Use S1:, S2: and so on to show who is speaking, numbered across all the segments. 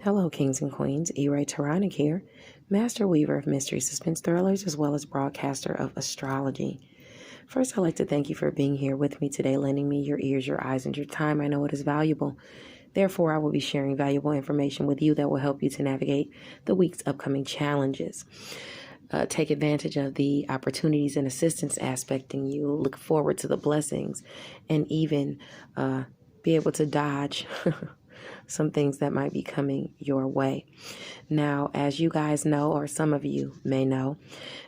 S1: Hello, kings and queens. E-Ray Taronic here, master weaver of mystery suspense thrillers, as well as broadcaster of astrology. First, I'd like to thank you for being here with me today, lending me your ears, your eyes, and your time. I know it is valuable. Therefore, I will be sharing valuable information with you that will help you to navigate the week's upcoming challenges. Take advantage of the opportunities and assistance aspecting you. Look forward to the blessings, and even be able to dodge some things that might be coming your way. Now, as you guys know, or some of you may know,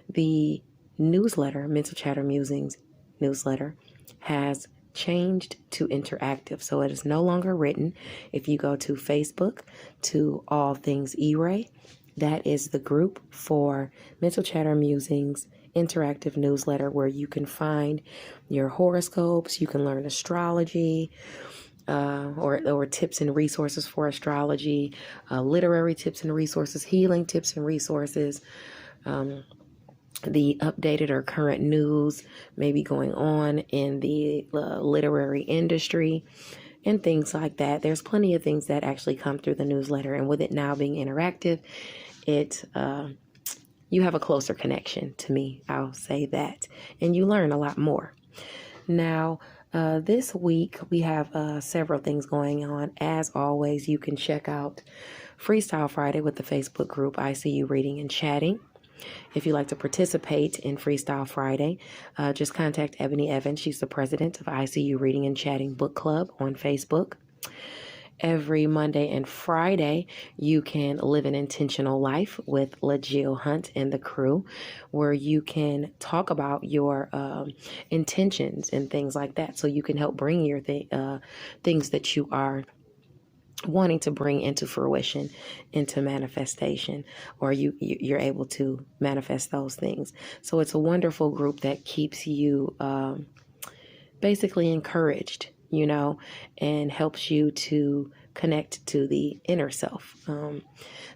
S1: the newsletter, Mental Chatter Musings newsletter, has changed to interactive. So it is no longer written. If you go to Facebook, to All Things E-Ray, that is the group for Mental Chatter Musings interactive newsletter, where you can find your horoscopes, you can learn astrology, or tips and resources for astrology, literary tips and resources, healing tips and resources, the updated or current news maybe going on in the literary industry, and things like that. There's plenty of things that actually come through the newsletter, and with it now being interactive, you have a closer connection to me, I'll say that, and you learn a lot more. Now, this week we have several things going on. As always, you can check out Freestyle Friday with the Facebook group I See You Reading and Chatting. If you'd like to participate in Freestyle Friday, just contact Ebony Evans. She's the president of I See You Reading and Chatting Book Club on Facebook. Every Monday and Friday, you can live an intentional life with LaJill Hunt and the crew, where you can talk about your intentions and things like that, so you can help bring your things that you are wanting to bring into fruition, into manifestation, or you're able to manifest those things. So it's a wonderful group that keeps you basically encouraged, and helps you to connect to the inner self.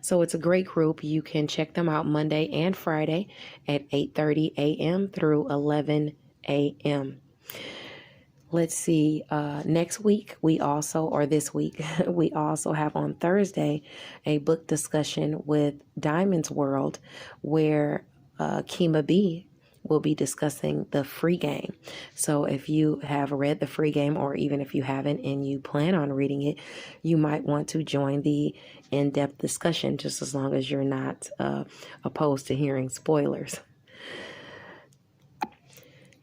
S1: So it's a great group. You can check them out Monday and Friday at 8:30 a.m. through 11 a.m. Let's see, next week this week, we also have on Thursday a book discussion with Diamond's World, where Kima B will be discussing The Free Game. So if you have read The Free Game, or even if you haven't and you plan on reading it, you might want to join the in-depth discussion, just as long as you're not opposed to hearing spoilers.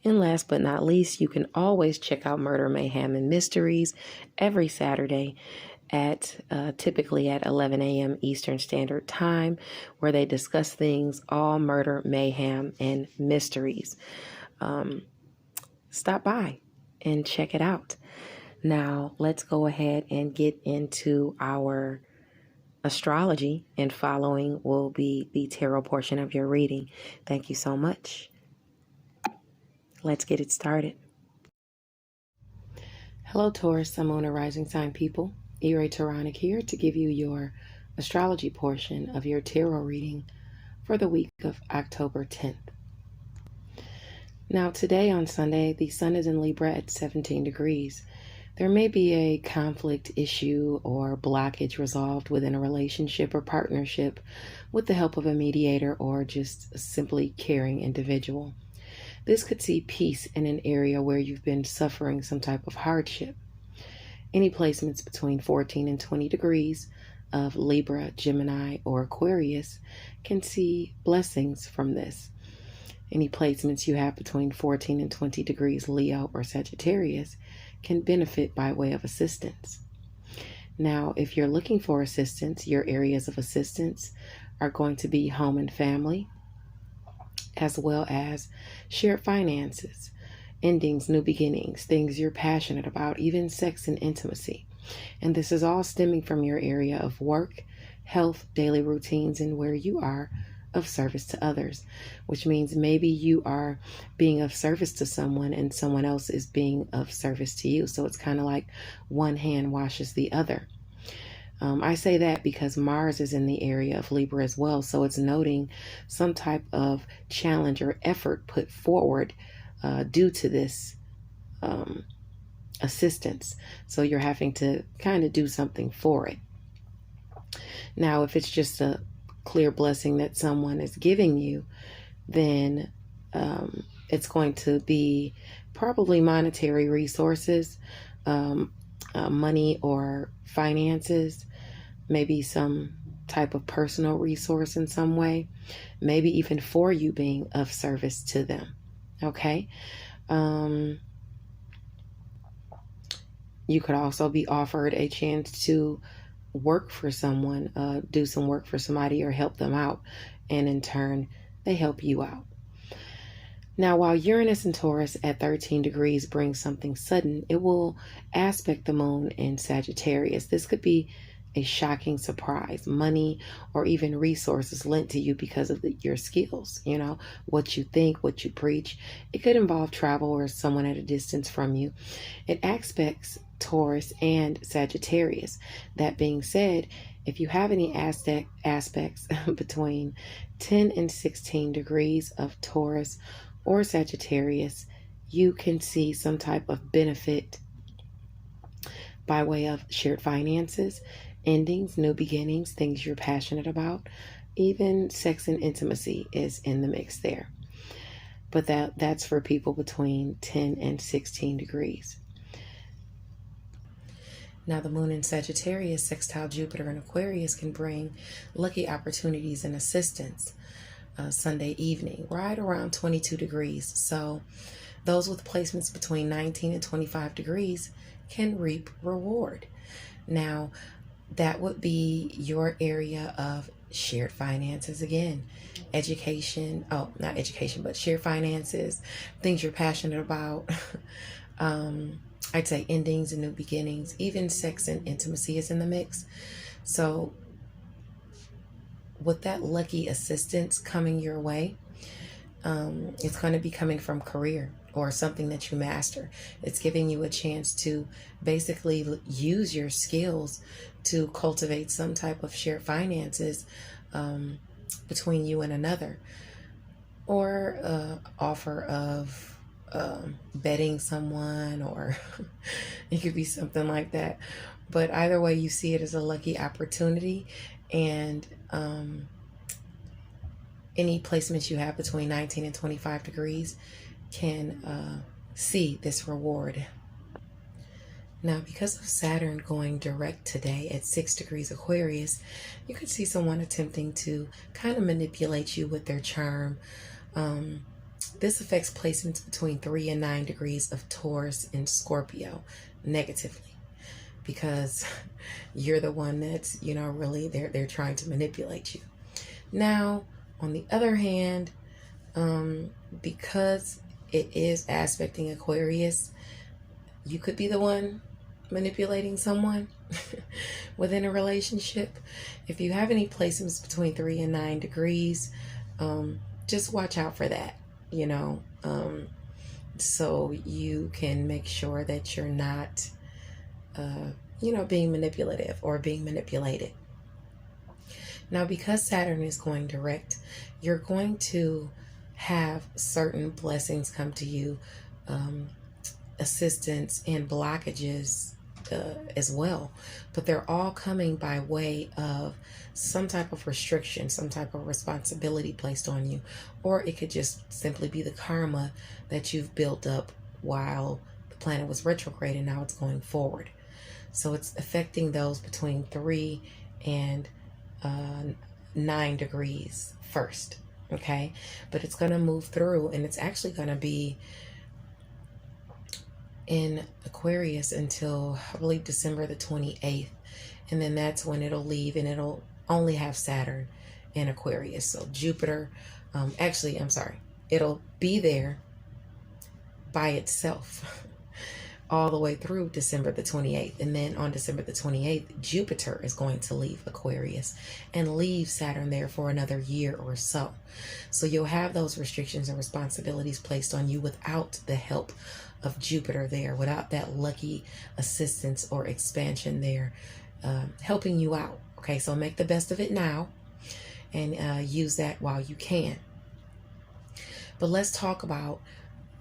S1: And last but not least, you can always check out Murder, Mayhem, and Mysteries every Saturday at typically at 11 a.m. Eastern Standard Time, where they discuss things all murder, mayhem, and mysteries. Stop by and check it out. Now, let's go ahead and get into our astrology, and following will be the tarot portion of your reading. Thank you so much. Let's get it started. Hello, Taurus, Sun, Moon, and Rising Sign people. E-Ray Taronic here to give you your astrology portion of your tarot reading for the week of October 10th. Now, today on Sunday, the sun is in Libra at 17 degrees. There may be a conflict, issue, or blockage resolved within a relationship or partnership with the help of a mediator or just a simply caring individual. This could see peace in an area where you've been suffering some type of hardship. Any placements between 14 and 20 degrees of Libra, Gemini, or Aquarius can see blessings from this. Any placements you have between 14 and 20 degrees Leo or Sagittarius can benefit by way of assistance. Now, if you're looking for assistance, your areas of assistance are going to be home and family, as well as shared finances, endings, new beginnings, things you're passionate about, even sex and intimacy. And this is all stemming from your area of work, health, daily routines, and where you are of service to others, which means maybe you are being of service to someone and someone else is being of service to you. So it's kind of like one hand washes the other. I say that because Mars is in the area of Libra as well. So it's noting some type of challenge or effort put forward due to this assistance. So you're having to kind of do something for it. Now, if it's just a clear blessing that someone is giving you, then it's going to be probably monetary resources, um, money or finances, maybe some type of personal resource in some way, maybe even for you being of service to them. Okay. You could also be offered a chance to work for someone, do some work for somebody or help them out. And in turn, they help you out. Now, while Uranus and Taurus at 13 degrees brings something sudden, it will aspect the moon in Sagittarius. This could be a shocking surprise, money or even resources lent to you because of your skills, what you think, what you preach. It could involve travel or someone at a distance from you. It aspects Taurus and Sagittarius. That being said, if you have any aspects between 10 and 16 degrees of Taurus or Sagittarius, you can see some type of benefit by way of shared finances, endings, new beginnings, things you're passionate about. Even sex and intimacy is in the mix there. But that's for people between 10 and 16 degrees. Now, the moon in Sagittarius, sextile Jupiter and Aquarius can bring lucky opportunities and assistance Sunday evening, right around 22 degrees. So those with placements between 19 and 25 degrees can reap reward. Now, that would be your area of shared finances again. Education, not education, but shared finances, things you're passionate about. I'd say endings and new beginnings, even sex and intimacy is in the mix. So with that lucky assistance coming your way, it's going to be coming from career or something that you master. It's giving you a chance to basically use your skills to cultivate some type of shared finances between you and another, or offer of betting someone, or it could be something like that. But either way, you see it as a lucky opportunity, and any placements you have between 19 and 25 degrees can see this reward. Now, because of Saturn going direct today at 6 degrees Aquarius, you could see someone attempting to kind of manipulate you with their charm. This affects placements between 3 and 9 degrees of Taurus and Scorpio negatively, because you're the one that's, really they're trying to manipulate you. Now, on the other hand, because it is aspecting Aquarius, you could be the one manipulating someone within a relationship. If you have any placements between 3 and 9 degrees, just watch out for that, so you can make sure that you're not, being manipulative or being manipulated. Now, because Saturn is going direct, you're going to have certain blessings come to you, assistance and blockages as well, but they're all coming by way of some type of restriction, some type of responsibility placed on you, or it could just simply be the karma that you've built up while the planet was retrograde and now it's going forward. So it's affecting those between 3 and 9 degrees first, okay? But it's going to move through, and it's actually going to be in Aquarius until, I believe, December the 28th. And then that's when it'll leave, and it'll only have Saturn in Aquarius. So Jupiter, it'll be there by itself all the way through December the 28th. And then on December the 28th, Jupiter is going to leave Aquarius and leave Saturn there for another year or so. So you'll have those restrictions and responsibilities placed on you without the help of Jupiter there, without that lucky assistance or expansion there, helping you out. Okay, so make the best of it now and use that while you can. But let's talk about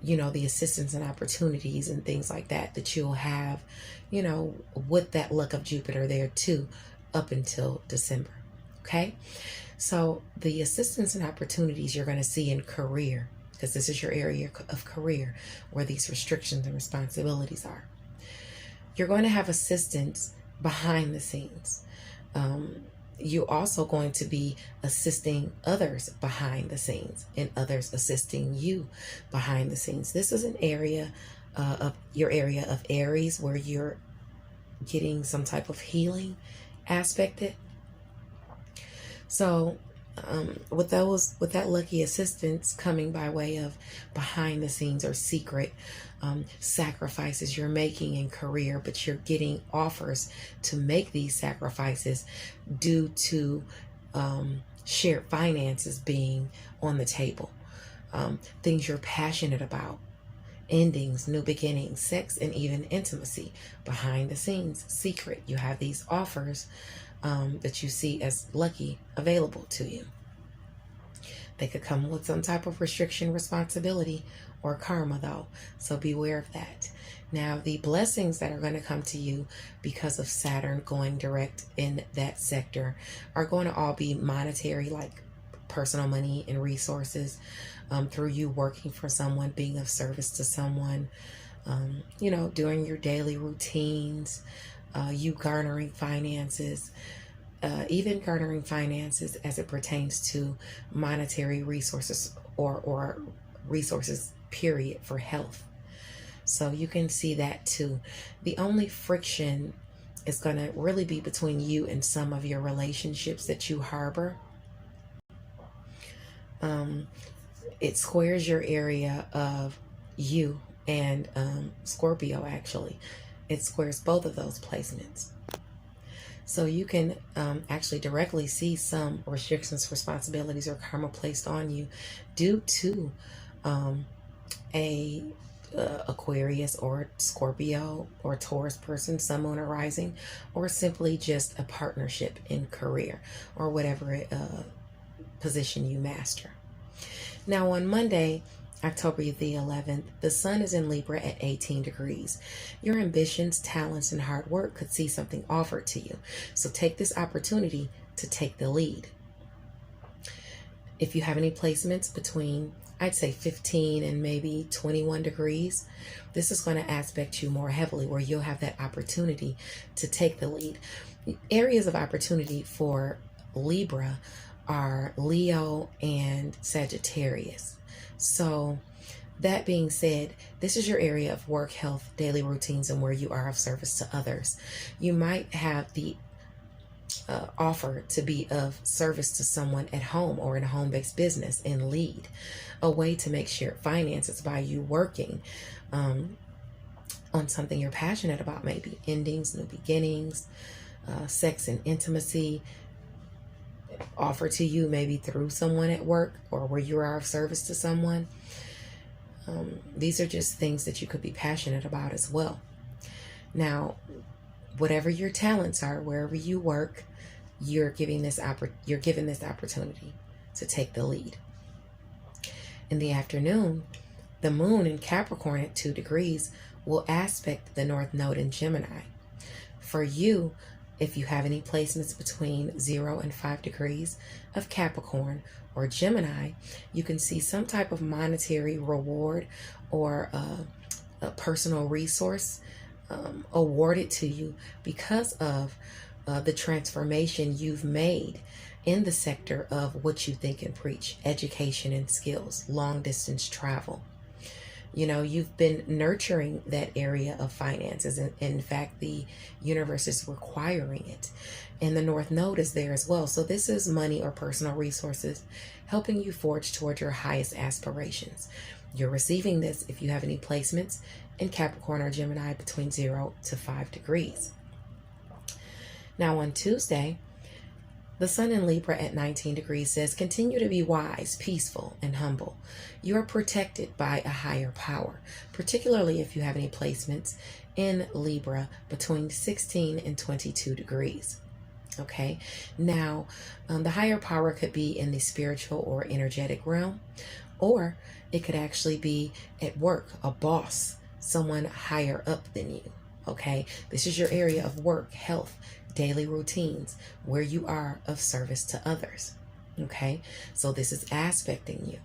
S1: the assistance and opportunities and things like that you'll have, with that luck of Jupiter there too, up until December. Okay, so the assistance and opportunities you're going to see in career, because this is your area of career where these restrictions and responsibilities are. You're going to have assistance behind the scenes. You're also going to be assisting others behind the scenes and others assisting you behind the scenes. This is an area of your area of Aries where you're getting some type of healing aspected. So with that lucky assistance coming by way of behind the scenes or secret sacrifices you're making in career, but you're getting offers to make these sacrifices due to shared finances being on the table, things you're passionate about, endings, new beginnings, sex, and even intimacy. Behind the scenes, secret, you have these offers that you see as lucky available to you. They could come with some type of restriction, responsibility, or karma though, so beware of that. Now, the blessings that are going to come to you because of Saturn going direct in that sector are going to all be monetary, like personal money and resources, through you working for someone, being of service to someone, doing your daily routines, you garnering finances, even garnering finances as it pertains to monetary resources or resources, period, for health. So you can see that too. The only friction is going to really be between you and some of your relationships that you harbor. It squares your area of you and Scorpio, actually. It squares both of those placements. So you can actually directly see some restrictions, responsibilities, or karma placed on you due to a Aquarius or Scorpio or Taurus person, sun, moon, or rising, or simply just a partnership in career or whatever position you master. Now on Monday, October the 11th, the sun is in Libra at 18 degrees. Your ambitions, talents, and hard work could see something offered to you. So take this opportunity to take the lead. If you have any placements between, I'd say 15 and maybe 21 degrees, this is going to aspect you more heavily where you'll have that opportunity to take the lead. Areas of opportunity for Libra are Leo and Sagittarius. So that being said, this is your area of work, health, daily routines, and where you are of service to others. You might have the offer to be of service to someone at home or in a home-based business and lead a way to make shared finances by you working on something you're passionate about, maybe endings, new beginnings, sex and intimacy, offer to you maybe through someone at work or where you are of service to someone. These are just things that you could be passionate about as well. Now, whatever your talents are, wherever you work, you're given this opportunity to take the lead. In the afternoon, the moon in Capricorn at 2 degrees will aspect the North Node in Gemini. For you, if you have any placements between 0 and 5 degrees of Capricorn or Gemini, you can see some type of monetary reward or a personal resource awarded to you because of the transformation you've made in the sector of what you think and preach, education and skills, long distance travel. You've been nurturing that area of finances. And in fact, the universe is requiring it. And the North Node is there as well. So this is money or personal resources helping you forge toward your highest aspirations. You're receiving this if you have any placements in Capricorn or Gemini between 0 to 5 degrees. Now on Tuesday, the sun in Libra at 19 degrees says, continue to be wise, peaceful, and humble. You are protected by a higher power, particularly if you have any placements in Libra between 16 and 22 degrees. Okay, now the higher power could be in the spiritual or energetic realm, or it could actually be at work, a boss, someone higher up than you. Okay, this is your area of work, health, daily routines, where you are of service to others. Okay, so this is aspecting you.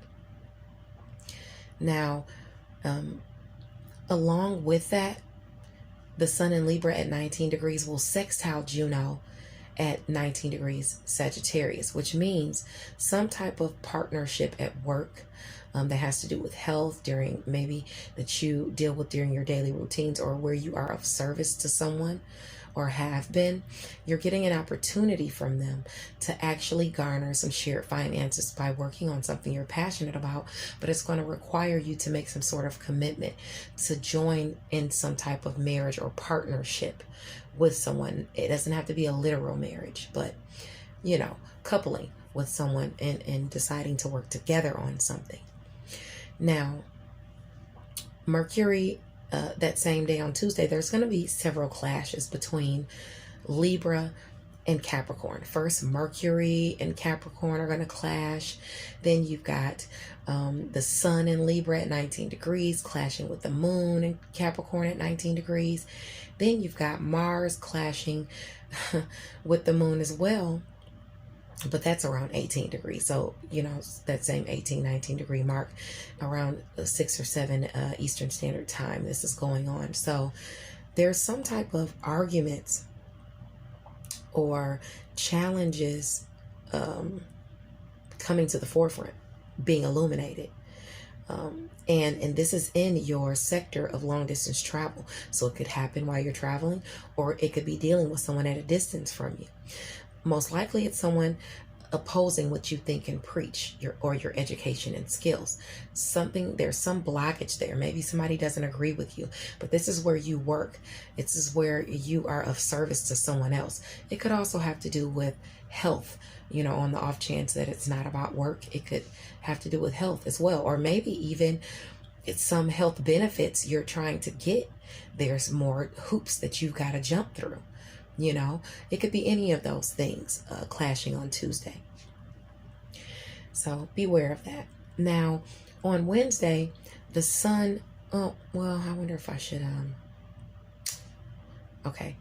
S1: Now, along with that, the Sun in Libra at 19 degrees will sextile Juno at 19 degrees Sagittarius, which means some type of partnership at work that has to do with health, during maybe that you deal with during your daily routines, or where you are of service to someone or have been. You're getting an opportunity from them to actually garner some shared finances by working on something you're passionate about, but it's going to require you to make some sort of commitment to join in some type of marriage or partnership with someone. It doesn't have to be a literal marriage, but coupling with someone and deciding to work together on something. Now, Mercury, that same day on Tuesday, there's going to be several clashes between Libra and Capricorn. First, Mercury and Capricorn are going to clash. Then you've got the Sun in Libra at 19 degrees clashing with the Moon in Capricorn at 19 degrees. Then you've got Mars clashing with the Moon as well, but that's around 18 degrees. So, that same 18, 19 degree mark around 6 or 7 Eastern Standard Time, this is going on. So there's some type of arguments or challenges coming to the forefront, being illuminated. And this is in your sector of long distance travel. So it could happen while you're traveling, or it could be dealing with someone at a distance from you. Most likely it's someone opposing what you think and preach, your education and skills. There's some blockage there. Maybe somebody doesn't agree with you, but this is where you work. This is where you are of service to someone else. It could also have to do with health, on the off chance that it's not about work. It could have to do with health as well, or maybe even it's some health benefits you're trying to get. There's more hoops that you've got to jump through. It could be any of those things clashing on Tuesday. So beware of that. Now, on Wednesday, the Sun, I wonder if I should, okay.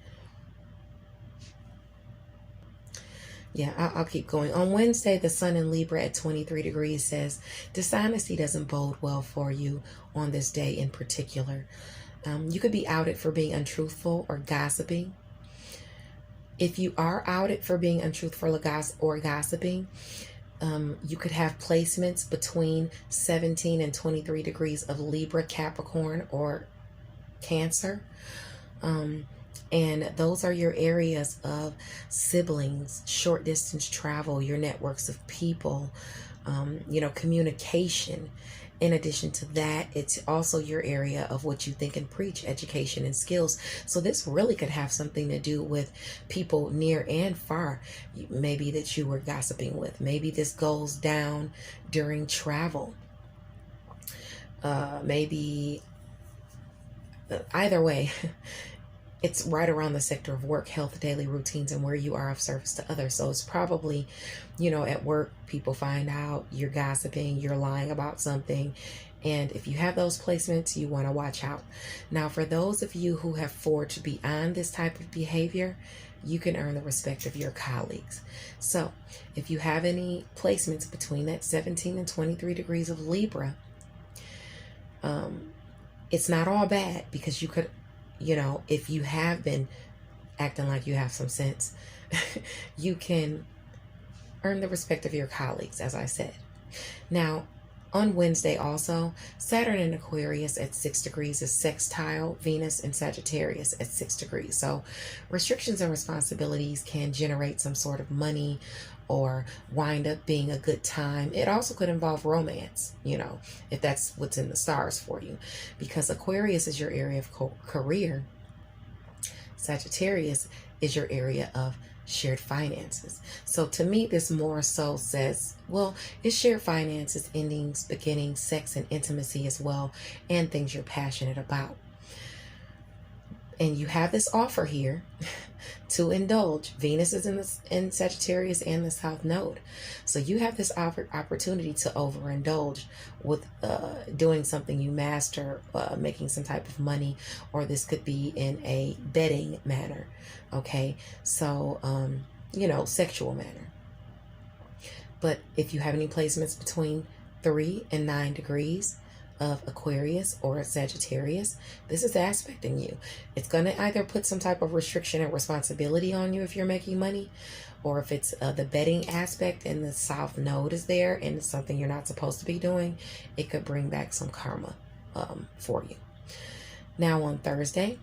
S1: Yeah, I'll keep going. On Wednesday, the Sun in Libra at 23 degrees says dishonesty doesn't bode well for you on this day in particular. You could be outed for being untruthful or gossiping. If you are outed for being untruthful or gossiping, you could have placements between 17 and 23 degrees of Libra, Capricorn, or Cancer. And those are your areas of siblings, short distance travel, your networks of people, communication. In addition to that, it's also your area of what you think and preach, education and skills. So this really could have something to do with people near and far, maybe that you were gossiping with. Maybe this goes down during travel. Maybe either way, it's right around the sector of work, health, daily routines, and where you are of service to others. So it's probably, at work, people find out you're gossiping, you're lying about something. And if you have those placements, you want to watch out. Now, for those of you who have forged beyond this type of behavior, you can earn the respect of your colleagues. So if you have any placements between that 17 and 23 degrees of Libra, it's not all bad, because you could, if you have been acting like you have some sense, you can earn the respect of your colleagues, as I said. Now, on Wednesday also, Saturn in Aquarius at 6 degrees is sextile Venus in Sagittarius at 6 degrees. So restrictions and responsibilities can generate some sort of money or wind up being a good time. It also could involve romance, if that's what's in the stars for you, because Aquarius is your area of career. Sagittarius is your area of shared finances. So to me, this more so says, it's shared finances, endings, beginnings, sex and intimacy as well, and things you're passionate about. And you have this offer here to indulge. Venus is in Sagittarius and the South Node. So you have this opportunity to overindulge with doing something you master, making some type of money, or this could be in a betting manner. Okay, so, sexual manner. But if you have any placements between 3 and 9 degrees of Aquarius or Sagittarius, this is aspecting you. It's going to either put some type of restriction and responsibility on you if you're making money, or if it's the betting aspect and the South Node is there and it's something you're not supposed to be doing, it could bring back some karma for you. Now on Thursday,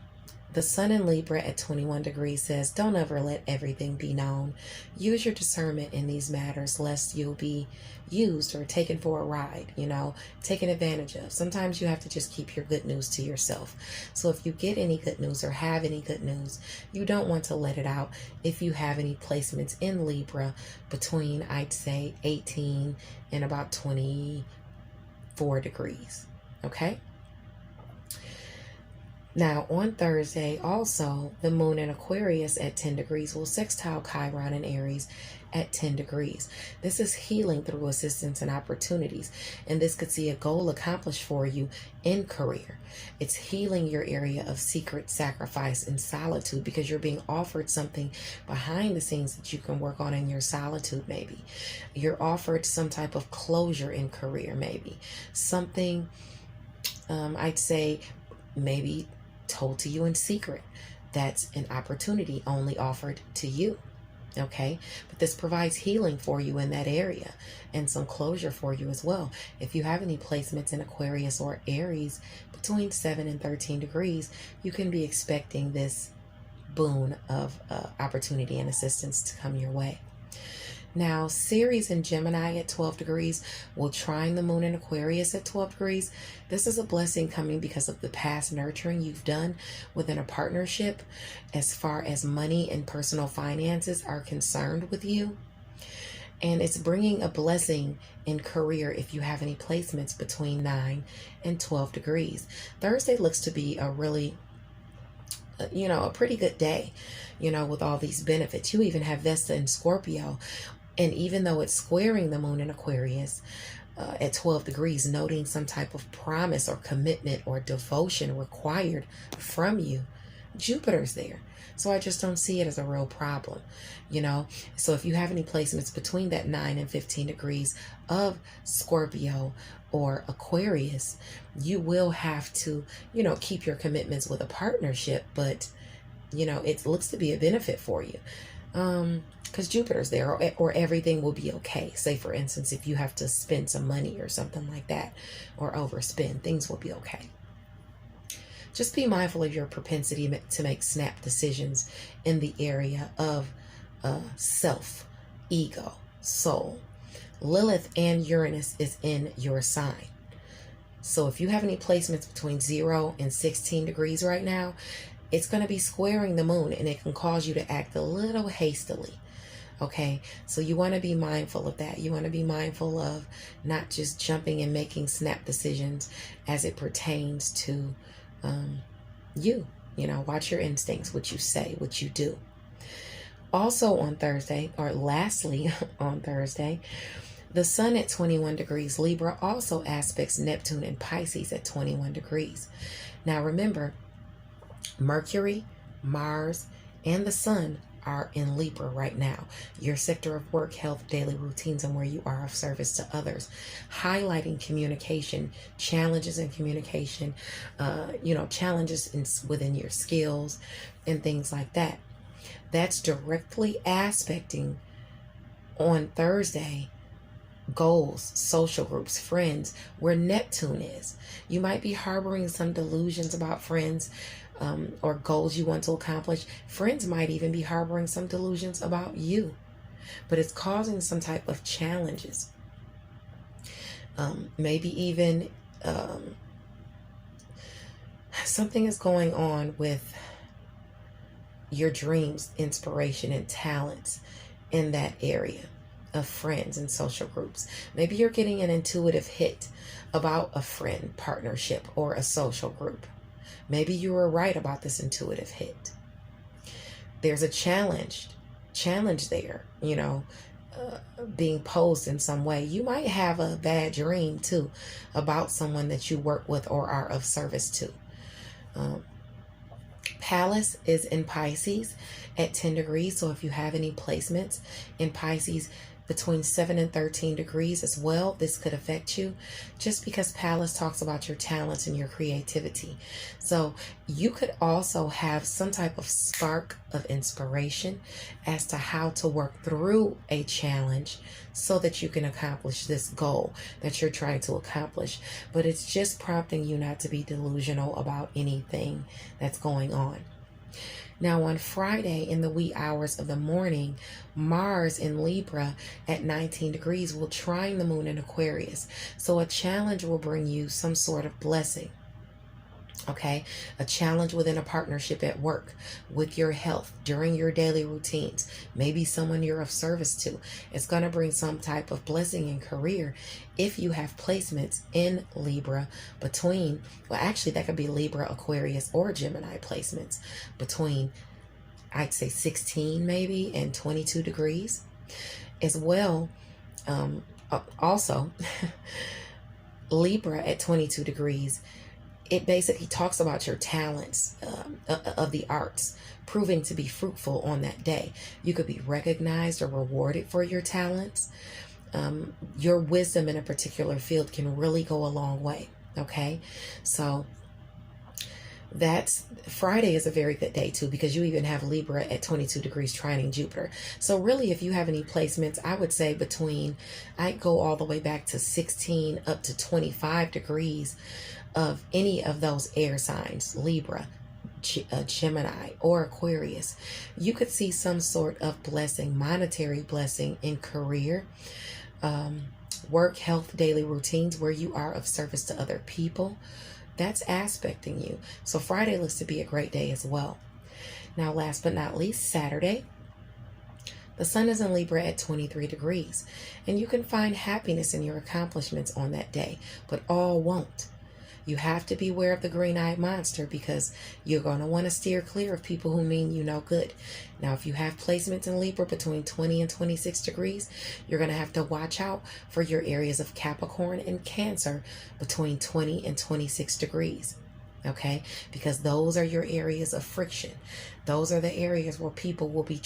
S1: the Sun in Libra at 21 degrees says, don't ever let everything be known. Use your discernment in these matters, lest you'll be used or taken for a ride, taken advantage of. Sometimes you have to just keep your good news to yourself. So if you get any good news or have any good news, you don't want to let it out if you have any placements in Libra between, I'd say, 18 and about 24 degrees. Okay? Now, on Thursday, also, the moon in Aquarius at 10 degrees will sextile Chiron in Aries at 10 degrees. This is healing through assistance and opportunities, and this could see a goal accomplished for you in career. It's healing your area of secret sacrifice and solitude because you're being offered something behind the scenes that you can work on in your solitude, maybe. You're offered some type of closure in career, maybe. Something, I'd say, maybe told to you in secret. That's an opportunity only offered to you. Okay, but this provides healing for you in that area and some closure for you as well. If you have any placements in Aquarius or Aries between 7 and 13 degrees, you can be expecting this boon of opportunity and assistance to come your way. Now, Ceres in Gemini at 12 degrees will trine the moon in Aquarius at 12 degrees. This is a blessing coming because of the past nurturing you've done within a partnership as far as money and personal finances are concerned with you. And it's bringing a blessing in career if you have any placements between 9 and 12 degrees. Thursday looks to be a really a pretty good day, with all these benefits. You even have Vesta in Scorpio. And even though it's squaring the moon in Aquarius at 12 degrees, noting some type of promise or commitment or devotion required from you, Jupiter's there. So I just don't see it as a real problem, So if you have any placements between that 9 and 15 degrees of Scorpio or Aquarius, you will have to, keep your commitments with a partnership, but, it looks to be a benefit for you. Because Jupiter's there, or everything will be okay. Say, for instance, if you have to spend some money or something like that, or overspend, things will be okay. Just be mindful of your propensity to make snap decisions in the area of self, ego, soul. Lilith and Uranus is in your sign. So if you have any placements between 0 and 16 degrees right now, it's going to be squaring the moon, and it can cause you to act a little hastily. Okay, so you want to be mindful of that. You want to be mindful of not just jumping and making snap decisions as it pertains to you. Watch your instincts, what you say, what you do. Also on Thursday, or lastly on Thursday, the Sun at 21 degrees Libra also aspects Neptune and Pisces at 21 degrees. Now remember, Mercury, Mars, and the Sun are in Libra right now. Your sector of work, health, daily routines, and where you are of service to others. Highlighting communication, challenges in communication, challenges within your skills and things like that. That's directly aspecting on Thursday goals, social groups, friends, where Neptune is. You might be harboring some delusions about friends or goals you want to accomplish. Friends might even be harboring some delusions about you, but it's causing some type of challenges. Maybe even something is going on with your dreams, inspiration, and talents in that area of friends and social groups. Maybe you're getting an intuitive hit about a friend, partnership, or a social group. Maybe you were right about this intuitive hit. There's a challenge there, being posed in some way. You might have a bad dream too about someone that you work with or are of service to. Palace is in Pisces at 10 degrees. So if you have any placements in Pisces between 7 and 13 degrees as well, this could affect you, just because Palace talks about your talents and your creativity. So you could also have some type of spark of inspiration as to how to work through a challenge so that you can accomplish this goal that you're trying to accomplish. But it's just prompting you not to be delusional about anything that's going on. Now on Friday in the wee hours of the morning, Mars in Libra at 19 degrees will trine the moon in Aquarius. So a challenge will bring you some sort of blessing. Okay, a challenge within a partnership at work, with your health, during your daily routines, maybe someone you're of service to. It's going to bring some type of blessing in career if you have placements in Libra between, well, actually that could be Libra, Aquarius, or Gemini placements between, I'd say 16 maybe and 22 degrees as well. Also, Libra at 22 degrees, it basically talks about your talents of the arts proving to be fruitful on that day. You could be recognized or rewarded for your talents. Your wisdom in a particular field can really go a long way. Okay, so that's Friday is a very good day too, because you even have Libra at 22 degrees trining Jupiter. So really, if you have any placements, I would say I'd go all the way back to 16 up to 25 degrees of any of those air signs, Libra, Gemini, or Aquarius. You could see some sort of blessing, monetary blessing in career, work, health, daily routines where you are of service to other people. That's aspecting you. So Friday looks to be a great day as well. Now, last but not least, Saturday, the sun is in Libra at 23 degrees, and you can find happiness in your accomplishments on that day, but all won't. You have to beware of the green-eyed monster, because you're going to want to steer clear of people who mean you no good. Now, if you have placements in Libra between 20 and 26 degrees, you're going to have to watch out for your areas of Capricorn and Cancer between 20 and 26 degrees. Okay, because those are your areas of friction. Those are the areas where people will be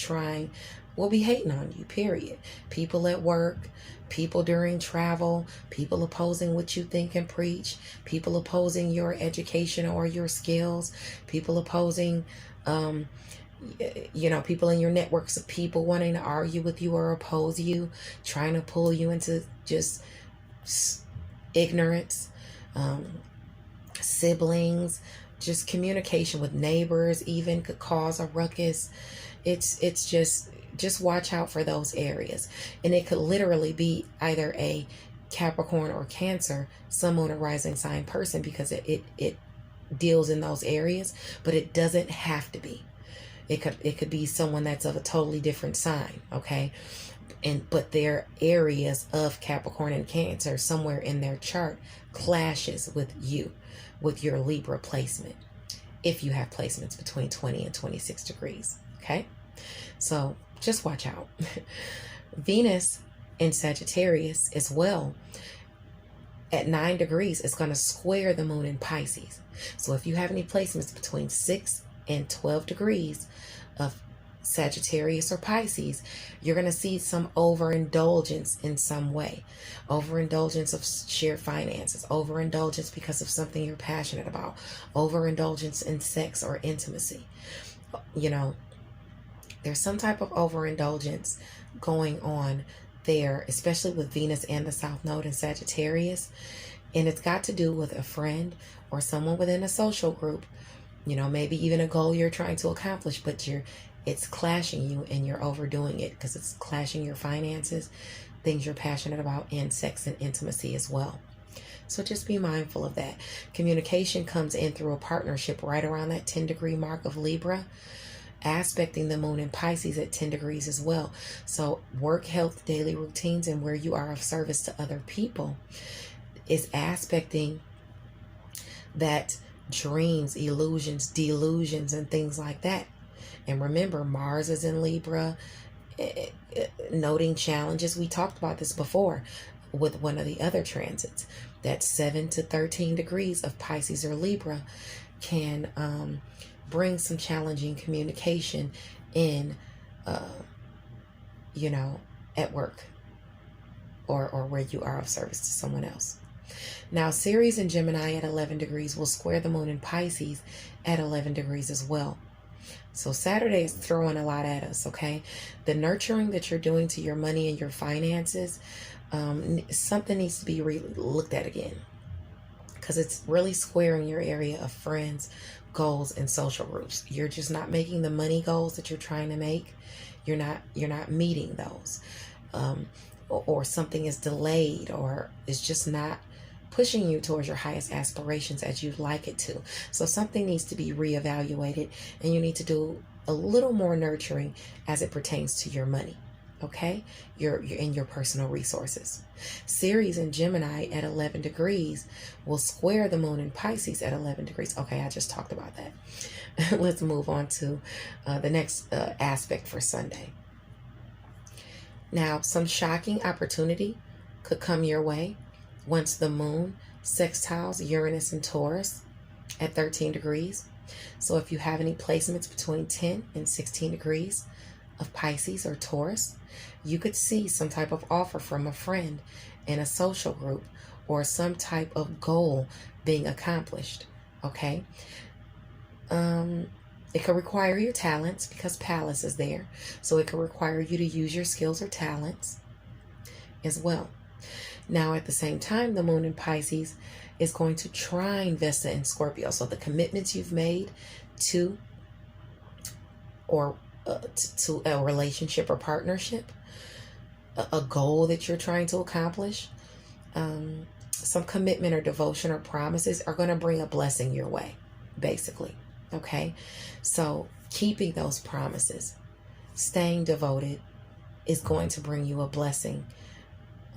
S1: hating on you, period. People at work, people during travel, people opposing what you think and preach, people opposing your education or your skills, people opposing, people in your networks of people wanting to argue with you or oppose you, trying to pull you into just ignorance, siblings, just communication with neighbors even could cause a ruckus. It's just watch out for those areas. And it could literally be either a Capricorn or Cancer, Sun, Moon, or Rising sign person, because it deals in those areas, but it doesn't have to be. It could be someone that's of a totally different sign, okay? But their areas of Capricorn and Cancer somewhere in their chart clashes with you, with your Libra placement, if you have placements between 20 and 26 degrees, okay? So just watch out. Venus in Sagittarius as well at 9 degrees is going to square the moon in Pisces. So if you have any placements between 6 and 12 degrees of Sagittarius or Pisces, you're going to see some overindulgence in some way. Overindulgence of shared finances, overindulgence because of something you're passionate about, overindulgence in sex or intimacy. There's some type of overindulgence going on there, especially with Venus and the South Node in Sagittarius. And it's got to do with a friend or someone within a social group, maybe even a goal you're trying to accomplish, but it's clashing you and you're overdoing it because it's clashing your finances, things you're passionate about, and sex and intimacy as well. So just be mindful of that. Communication comes in through a partnership right around that 10-degree mark of Libra, aspecting the moon in Pisces at 10 degrees as well. So work, health, daily routines, and where you are of service to other people is aspecting that dreams, illusions, delusions, and things like that. And remember, Mars is in Libra, noting challenges. We talked about this before with one of the other transits. That 7 to 13 degrees of Pisces or Libra can bring some challenging communication in, at work, or where you are of service to someone else. Now, Ceres and Gemini at 11 degrees will square the moon in Pisces at 11 degrees as well. So Saturday is throwing a lot at us, okay? The nurturing that you're doing to your money and your finances, something needs to be looked at again, because it's really squaring your area of friends, goals, and social groups. You're just not making the money goals that you're trying to make. You're not meeting those, or something is delayed, or is just not pushing you towards your highest aspirations as you'd like it to. So something needs to be reevaluated, and you need to do a little more nurturing as it pertains to your money. Okay, you're in your personal resources. Ceres and Gemini at 11 degrees will square the moon in Pisces at 11 degrees. Okay, I just talked about that. Let's move on to the next aspect for Sunday. Now, some shocking opportunity could come your way once the moon sextiles Uranus and Taurus at 13 degrees. So if you have any placements between 10 and 16 degrees of Pisces or Taurus, you could see some type of offer from a friend in a social group, or some type of goal being accomplished. Okay. It could require your talents, because Pallas is there. So it could require you to use your skills or talents as well. Now, at the same time, the moon in Pisces is going to trine Vesta in Scorpio. So the commitments you've made to to a relationship or partnership, a goal that you're trying to accomplish, some commitment or devotion or promises are going to bring a blessing your way, basically. Okay, so keeping those promises, staying devoted, is going to bring you a blessing.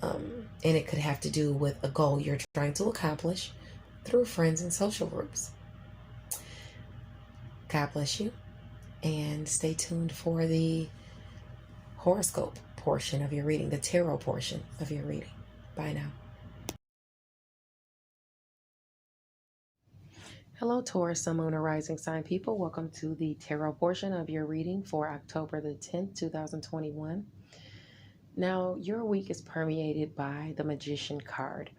S1: And it could have to do with a goal you're trying to accomplish through friends and social groups. God bless you, and stay tuned for the horoscope portion of your reading, the tarot portion of your reading. Bye now. Hello, Taurus, Sun, Moon, or Rising Sign people. Welcome to the tarot portion of your reading for October the 10th, 2021. Now, your week is permeated by the Magician card.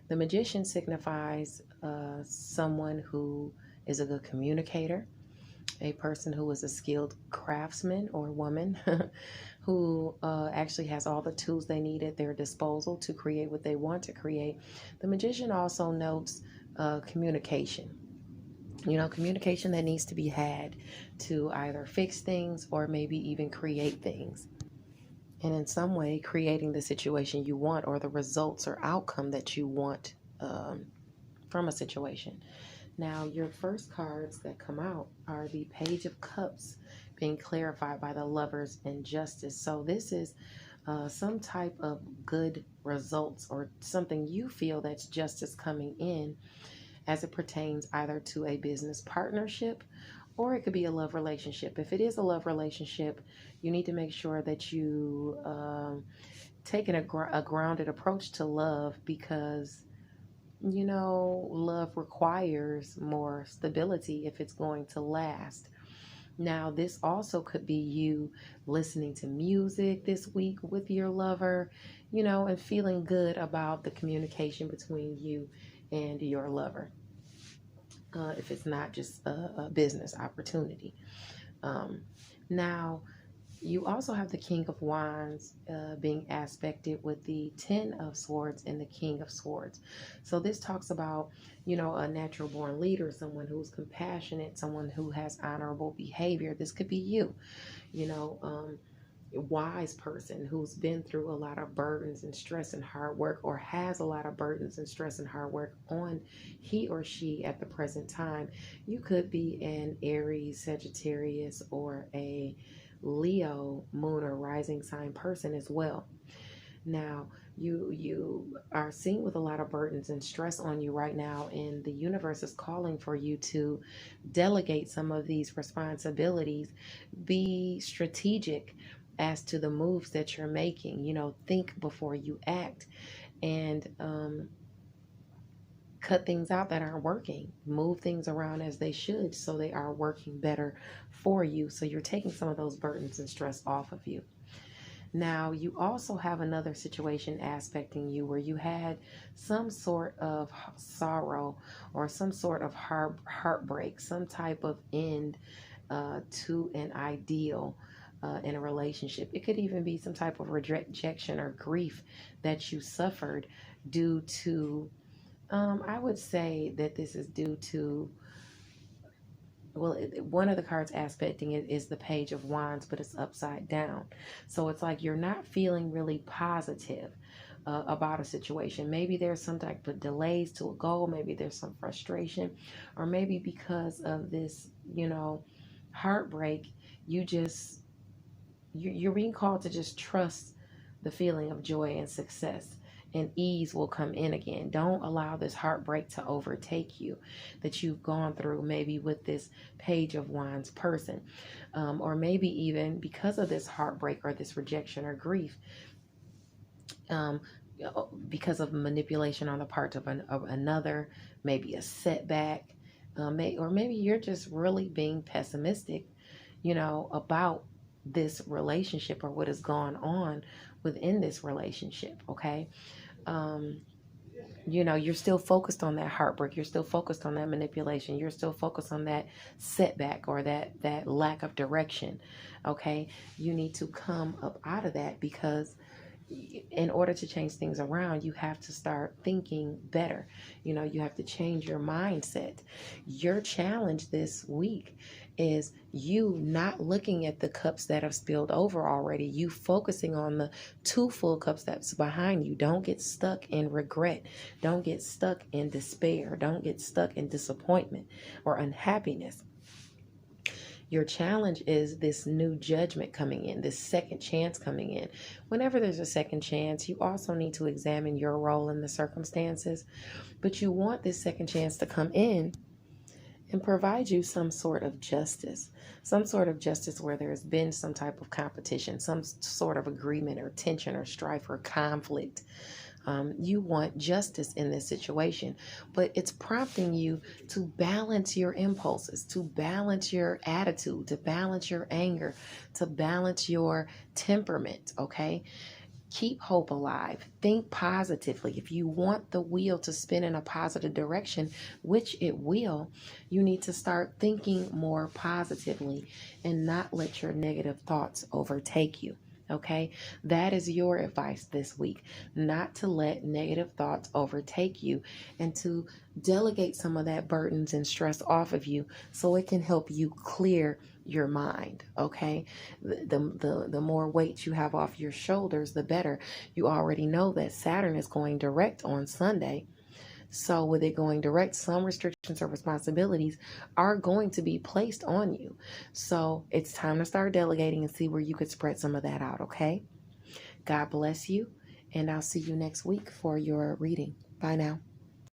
S1: The Magician signifies someone who is a good communicator, a person who is a skilled craftsman or woman who actually has all the tools they need at their disposal to create what they want to create. The Magician also notes communication. Communication that needs to be had to either fix things or maybe even create things. And in some way, creating the situation you want, or the results or outcome that you want from a situation. Now, your first cards that come out are the Page of Cups, being clarified by the Lovers and Justice. So this is some type of good results, or something you feel that's justice coming in as it pertains either to a business partnership, or it could be a love relationship. If it is a love relationship, you need to make sure that you take a grounded approach to love, because love requires more stability if it's going to last. Now, this also could be you listening to music this week with your lover, and feeling good about the communication between you and your lover. If it's not just a business opportunity. Now, you also have the King of Wands being aspected with the Ten of Swords and the King of Swords. So this talks about, a natural born leader, someone who's compassionate, someone who has honorable behavior. This could be you, a wise person who's been through a lot of burdens and stress and hard work, or has a lot of burdens and stress and hard work on he or she at the present time. You could be an Aries, Sagittarius, or a Leo, moon or rising sign person as well. Now, you are seen with a lot of burdens and stress on you right now, and the universe is calling for you to delegate some of these responsibilities. Be strategic as to the moves that you're making. Think before you act, and cut things out that aren't working. Move things around as they should so they are working better for you. So you're taking some of those burdens and stress off of you. Now, you also have another situation aspecting you where you had some sort of sorrow or some sort of heartbreak, some type of end to an ideal in a relationship. It could even be some type of rejection or grief that you suffered due to, I would say that this is due to, well, one of the cards aspecting it is the Page of Wands, but it's upside down. So it's like you're not feeling really positive about a situation. Maybe there's some type of delays to a goal. Maybe there's some frustration, or maybe because of this, heartbreak, you're being called to just trust the feeling of joy and success, and ease will come in again. Don't allow this heartbreak to overtake you that you've gone through, maybe with this Page of Wands person, or maybe even because of this heartbreak or this rejection or grief, um, because of manipulation on the part of another, maybe a setback, or maybe you're just really being pessimistic, about this relationship or what has gone on within this relationship. Okay. Um, you're still focused on that heartbreak. You're still focused on that manipulation. You're still focused on that setback or that lack of direction. Okay. You need to come up out of that, because in order to change things around, you have to start thinking better. You have to change your mindset. Your challenge this week is you not looking at the cups that have spilled over already, you focusing on the two full cups that's behind you. Don't get stuck in regret. Don't get stuck in despair. Don't get stuck in disappointment or unhappiness. Your challenge is this new judgment coming in, this second chance coming in. Whenever there's a second chance, you also need to examine your role in the circumstances, but you want this second chance to come in and provide you some sort of justice, where there's been some type of competition, some sort of agreement or tension or strife or conflict. You want justice in this situation, but it's prompting you to balance your impulses, to balance your attitude, to balance your anger, to balance your temperament. Okay. Keep hope alive. Think positively. If you want the wheel to spin in a positive direction, which it will, you need to start thinking more positively and not let your negative thoughts overtake you. Okay, that is your advice this week, not to let negative thoughts overtake you, and to delegate some of that burdens and stress off of you so it can help you clear your mind. Okay, the more weight you have off your shoulders, the better. You already know that Saturn is going direct on Sunday. So with it going direct, some restrictions or responsibilities are going to be placed on you. So it's time to start delegating and see where you could spread some of that out, okay? God bless you, and I'll see you next week for your reading. Bye now.